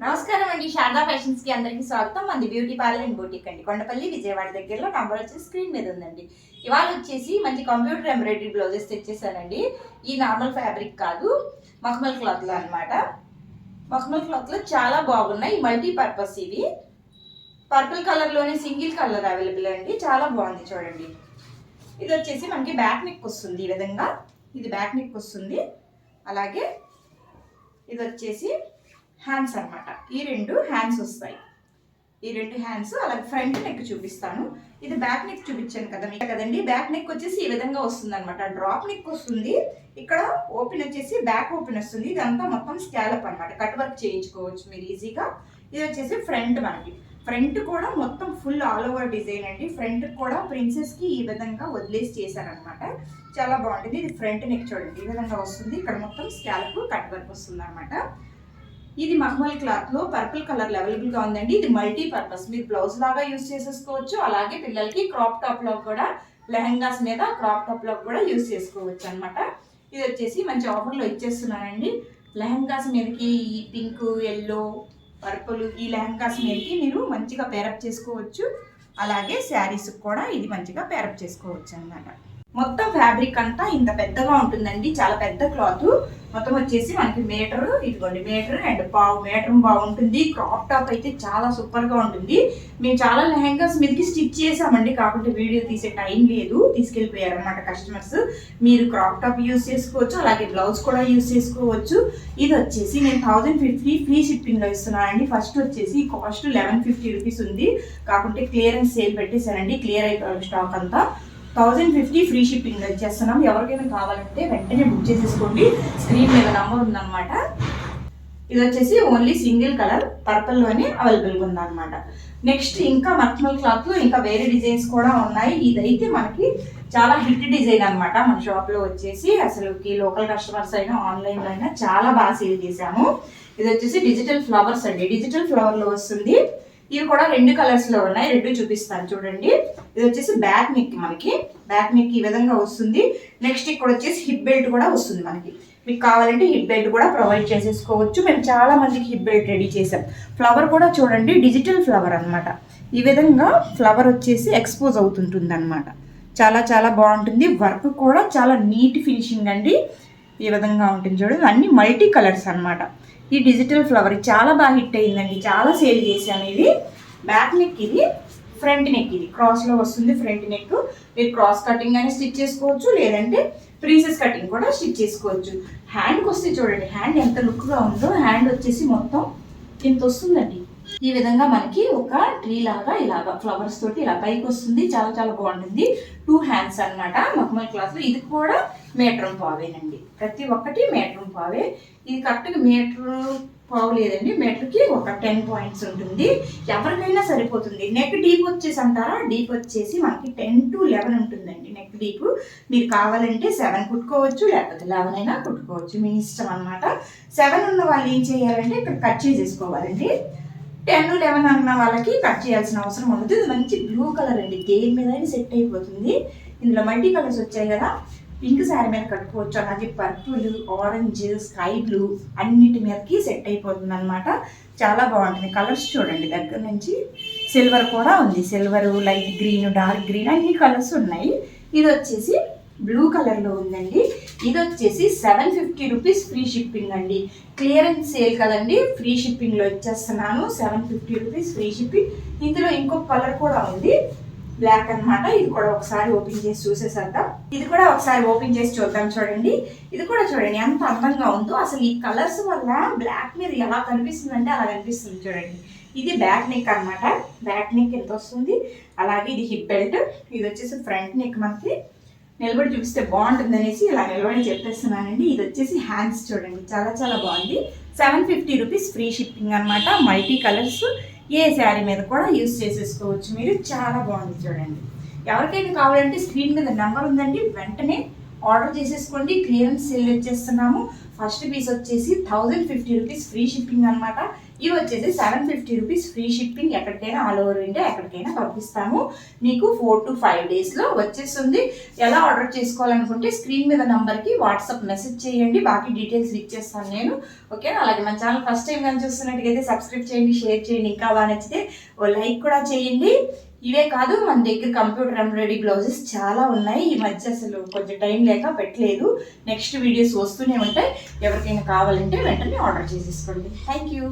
నమస్కారం అండి. శారదా ఫ్యాషన్స్ కి అందరికీ స్వాగతం. మంది బ్యూటీ పార్లర్ అండ్ బూటిక్ అండి, కొండపల్లి విజయవాడ దగ్గరలో. నంబర్ వచ్చేసి స్క్రీన్ మీద ఉందండి. ఇవాళ వచ్చేసి మంచి కంప్యూటర్ ఎంబ్రాయిడరీ బ్లౌజెస్ తెచ్చేసానండి. ఈ నార్మల్ ఫ్యాబ్రిక్ కాదు, మఖమల్ క్లాత్ లో అనమాట. మఖమల్ క్లాత్ లో చాలా బాగున్నాయి. మల్టీ పర్పస్ ఇవి. పర్పుల్ కలర్ లోనే సింగిల్ కలర్ అవైలబుల్ అండి. చాలా బాగుంది చూడండి. ఇది వచ్చేసి మనకి బ్యాక్ నెక్ వస్తుంది. ఈ విధంగా ఇది బ్యాక్ నెక్ వస్తుంది. అలాగే ఇది వచ్చేసి హ్యాండ్స్ అనమాట. ఈ రెండు హ్యాండ్స్ వస్తాయి. ఈ రెండు హ్యాండ్స్ అలాగే ఫ్రంట్ నెక్ చూపిస్తాను. ఇది బ్యాక్ నెక్ చూపించాను కదా మీకు కదండి. బ్యాక్ నెక్ వచ్చేసి ఈ విధంగా వస్తుంది అనమాట. డ్రాప్ నెక్ వస్తుంది. ఇక్కడ ఓపెన్ వచ్చేసి బ్యాక్ ఓపెన్ వస్తుంది. ఇదంతా మొత్తం స్కాలప్ అనమాట. కట్ వర్క్ చేయించుకోవచ్చు మీరు ఈజీగా. ఇది వచ్చేసి ఫ్రంట్ మనకి. ఫ్రంట్ కూడా మొత్తం ఫుల్ ఆల్ ఓవర్ డిజైన్ అండి. ఫ్రంట్ కూడా ప్రిన్సెస్ కి ఈ విధంగా వదిలేసి చేశారనమాట. చాలా బాగుంటుంది. ఇది ఫ్రంట్ నెక్ చూడండి, ఈ విధంగా వస్తుంది. ఇక్కడ మొత్తం స్కాలప్ కట్ వర్క్ వస్తుంది అనమాట. ఇది మఖమల్ క్లాత్ లో పర్పుల్ కలర్ అవైలబుల్ గా ఉందండి. ఇది మల్టీ పర్పస్, మీరు బ్లౌజ్ లాగా యూజ్ చేసేసుకోవచ్చు. అలాగే పిల్లలకి క్రాప్ టాప్ లో కూడా, లెహంగాస్ మీద క్రాప్ టాప్ లో కూడా యూజ్ చేసుకోవచ్చు అనమాట. ఇది వచ్చేసి మంచి ఆఫర్ లో ఇచ్చేస్తున్నానండి. లెహంగాస్ మీదకి ఈ పింక్, ఎల్లో, పర్పుల్ ఈ లెహంగాస్ మీదకి మీరు మంచిగా పేరప్ చేసుకోవచ్చు. అలాగే శారీస్ కూడా ఇది మంచిగా పేరప్ చేసుకోవచ్చు అనమాట. మొత్తం ఫ్యాబ్రిక్ అంతా ఇంత పెద్దగా ఉంటుందండి. చాలా పెద్ద క్లాత్. మొత్తం వచ్చేసి మనకి మీటర్, ఇదిగోండి మీటర్ అండ్ మీటర్ బాగుంటుంది. క్రాప్ టాప్ అయితే చాలా సూపర్ గా ఉంటుంది. మేము చాలా లెహంగాస్ మీదకి స్టిచ్ చేసామండి, కాకుంటే వీడియో తీసే టైం లేదు, తీసుకెళ్ళిపోయారు అనమాట కస్టమర్స్. మీరు క్రాప్ టాప్ యూస్ చేసుకోవచ్చు, అలాగే బ్లౌజ్ కూడా యూస్ చేసుకోవచ్చు. ఇది వచ్చేసి నేను 1050 ఫ్రీ షిప్పింగ్ లో ఇస్తున్నానండి. ఫస్ట్ వచ్చేసి కాస్ట్ 1150 రూపీస్ ఉంది, కాకుంటే క్లియరెన్స్ సేల్ పెట్టేశానండి. క్లియర్ అయిపోయిన స్టాక్ అంతా 1050 ఫ్రీ షిప్పింగ్ ఇచ్చేస్తున్నాం. ఎవరికైనా కావాలంటే వెంటనే బుక్ చేసేసుకోండి. స్క్రీన్ మీద నంబర్ ఉందన్నమాట. ఇది వచ్చేసి ఓన్లీ సింగిల్ కలర్ పర్పుల్ లోనే అవైలబుల్గా ఉందన్నమాట. నెక్స్ట్ ఇంకా మఖమల్ క్లాత్ లో ఇంకా వేరే డిజైన్స్ కూడా ఉన్నాయి. ఇదైతే మనకి చాలా హిట్ డిజైన్ అనమాట. మన షాప్ లో వచ్చేసి అసలు లోకల్ కస్టమర్స్ అయినా ఆన్లైన్ లో అయినా చాలా బాగా సేల్ చేసాము. ఇది వచ్చేసి డిజిటల్ ఫ్లవర్స్ అండి. డిజిటల్ ఫ్లవర్ లో వస్తుంది. ఇవి కూడా రెండు కలర్స్ లో ఉన్నాయి. రెండు చూపిస్తాను చూడండి. ఇది వచ్చేసి బ్యాక్ నెక్, మనకి బ్యాక్ నెక్ ఈ విధంగా వస్తుంది. నెక్స్ట్ ఇక్కడ వచ్చేసి హిప్ బెల్ట్ కూడా వస్తుంది మనకి. మీకు కావాలంటే హిప్ బెల్ట్ కూడా ప్రొవైడ్ చేసేసుకోవచ్చు. మేము చాలా మందికి హిప్ బెల్ట్ రెడీ చేసాం. ఫ్లవర్ కూడా చూడండి, డిజిటల్ ఫ్లవర్ అనమాట. ఈ విధంగా ఫ్లవర్ వచ్చేసి ఎక్స్పోజ్ అవుతుంటుంది అనమాట. చాలా చాలా బాగుంటుంది. వర్క్ కూడా చాలా నీట్ ఫినిషింగ్ అండి. ఈ విధంగా ఉంటుంది చూడండి. అన్ని మల్టీ కలర్స్ అనమాట. ఈ డిజిటల్ ఫ్లవర్ చాలా బాగా హిట్ అయిందండి. చాలా సేల్ చేశాను. ఇది బ్యాక్ నెక్, ఇది ఫ్రంట్ నెక్. ఇది క్రాస్ లో వస్తుంది ఫ్రంట్ నెక్. మీరు క్రాస్ కటింగ్ అని స్టిచ్ చేసుకోవచ్చు, లేదంటే ప్రిన్సెస్ కటింగ్ కూడా స్టిచ్ చేసుకోవచ్చు. హ్యాండ్కి వస్తే చూడండి, హ్యాండ్ ఎంత లుక్ గా ఉందో. హ్యాండ్ వచ్చేసి మొత్తం ఇంత వస్తుందండి. ఈ విధంగా మనకి ఒక ట్రీ లాగా ఇలాగా ఫ్లవర్స్ తోటి ఇలా పైకి వస్తుంది. చాలా చాలా బాగుంటుంది. 2 హ్యాండ్స్ అనమాట మఖమల్ క్లాత్ లో. ఇది కూడా మీటర్ పావేనండి. ప్రతి ఒక్కటి మీటర్ పావే. ఇది కరెక్ట్గా మీటర్ పావు లేదండి, మీటర్కి ఒక 10 పాయింట్స్ ఉంటుంది. ఎవరికైనా సరిపోతుంది. నెక్ డీప్ వచ్చేసి అంటారా, డీప్ వచ్చేసి మనకి 10 to 11 ఉంటుందండి నెక్ డీప్. మీరు కావాలంటే 7 కుట్టుకోవచ్చు, లేకపోతే 11 అయినా కుట్టుకోవచ్చు, మీ ఇష్టం అనమాట. 7 ఉన్న వాళ్ళు ఏం చేయాలంటే ఇక్కడ కట్ చేసేసుకోవాలండి. 10, 11 అన్న వాళ్ళకి కట్ చేయాల్సిన అవసరం ఉండదు. ఇది మంచి బ్లూ కలర్ అండి. దేని మీద సెట్ అయిపోతుంది. ఇందులో మల్టీ కలర్స్ వచ్చాయి కదా. పింక్ శారీ మీద కట్టుకోవచ్చు, అలాగే పర్పుల్, ఆరెంజ్, స్కై బ్లూ అన్నిటి మీదకి సెట్ అయిపోతుంది అనమాట. చాలా బాగుంటుంది. కలర్స్ చూడండి, దగ్గర నుంచి సిల్వర్ కూడా ఉంది. Silver, light green, dark green అన్ని కలర్స్ ఉన్నాయి. ఇది వచ్చేసి బ్లూ కలర్ లో ఉందండి. ఇది వచ్చేసి 750 రూపీస్ ఫ్రీ షిప్పింగ్ అండి. క్లియరెన్స్ సేల్ కదండి, ఫ్రీ షిప్పింగ్ లో ఇచ్చేస్తున్నాను. 750 రూపీస్ ఫ్రీ షిప్పింగ్. ఇందులో ఇంకొక కలర్ కూడా ఉంది, బ్లాక్ అనమాట. ఇది కూడా ఒకసారి ఓపెన్ చేసి చూసేసేద్దాం. ఇది కూడా ఒకసారి ఓపెన్ చేసి చూద్దాం చూడండి. ఇది కూడా చూడండి ఎంత అందంగా ఉందో. అసలు ఈ కలర్స్ వల్ల బ్లాక్ మీద ఎలా కనిపిస్తుంది అంటే అలా కనిపిస్తుంది చూడండి. ఇది బ్యాక్ నెక్ అనమాట. బ్యాక్ నెక్ ఎంత వస్తుంది. అలాగే ఇది హిప్ బెల్ట్. ఇది వచ్చేసి ఫ్రంట్ నెక్. మనకి నిలబడి చూపిస్తే బాగుంటుంది అనేసి ఇలా నిలబడి చెప్పేస్తున్నానండి. ఇది వచ్చేసి హ్యాండ్స్ చూడండి, చాలా చాలా బాగుంది. 750 రూపీస్ ఫ్రీ షిప్పింగ్ అనమాట. మల్టీ కలర్స్, ఏ శారీ మీద కూడా యూస్ చేసేసుకోవచ్చు మీరు. చాలా బాగుంది చూడండి. ఎవరికైనా కావాలంటే స్క్రీన్ మీద నెంబర్ ఉందండి, వెంటనే ఆర్డర్ చేసేసుకోండి. క్లియరెన్స్ సేల్ ఇచ్చేస్తున్నాము. ఫస్ట్ పీస్ వచ్చేసి 1050 రూపీస్ ఫ్రీ షిప్పింగ్ అనమాట. ఇవి వచ్చేసి 750 రూపీస్ ఫ్రీ షిప్పింగ్. ఎక్కడికైనా ఆల్ ఓవర్ ఇండియా ఎక్కడికైనా పంపిస్తాము. మీకు 4 to 5 డేస్లో వచ్చేస్తుంది. ఎలా ఆర్డర్ చేసుకోవాలనుకుంటే స్క్రీన్ మీద నంబర్కి వాట్సాప్ మెసేజ్ చేయండి, బాకీ డీటెయిల్స్ ఇచ్చేస్తాను నేను. ఓకేనా? అలాగే మన ఛానల్ ఫస్ట్ టైం కానీ చూస్తున్నట్టుగైతే సబ్స్క్రైబ్ చేయండి, షేర్ చేయండి, ఇంకా బాగా నచ్చితే ఓ లైక్ కూడా చేయండి. ఇవే కాదు, మన దగ్గర కంప్యూటర్ ఎంబ్రాయిడరీ బ్లౌజెస్ చాలా ఉన్నాయి. ఈ మధ్య అసలు కొంచెం టైం లేక పెట్టలేదు. నెక్స్ట్ వీడియోస్ వస్తూనే ఉంటాయి. ఎవరికైనా కావాలంటే వెంటనే ఆర్డర్ చేసేసుకోండి. Thank you.